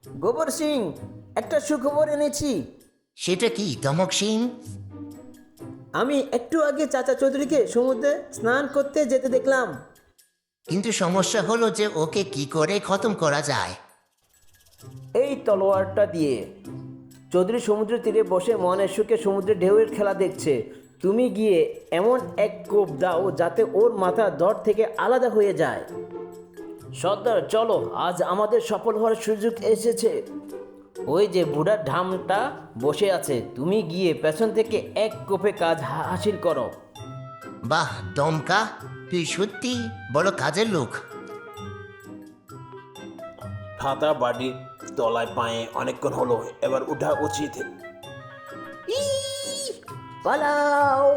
গোবর সিং, একটা সুখবর এনেছি। সেটা কি দমক সিং? আমি একটু আগে চাচা চৌধুরীকে সমুদ্রে স্নান করতে যেতে দেখলাম। কিন্তু সমস্যা হলো যে ওকে কি করে খতম করা যায়? এই তলোয়ারটা দিয়ে। চৌধুরী সমুদ্রের তীরে বসে মনের সুখে সমুদ্রের ঢেউয়ের খেলা দেখছে। তুমি গিয়ে এমন এক কোপ দাও যাতে ওর মাথা ধর থেকে আলাদা হয়ে যায়। সর্দার, চলো, আজ আমাদের সফল হওয়ার সুযোগ এসেছে। ওই যে বুড়ার ঢামটা বসে আছে, তুমি গিয়ে পেছন থেকে এক কোপে কাজ হাসিল করো। বাহ দমকা, তুই সত্যি বড় কাজের লোক। ফাতা বাড়ির তলায় পায়ে অনেকক্ষণ হলো, এবার উঠা উচিত। পালাও!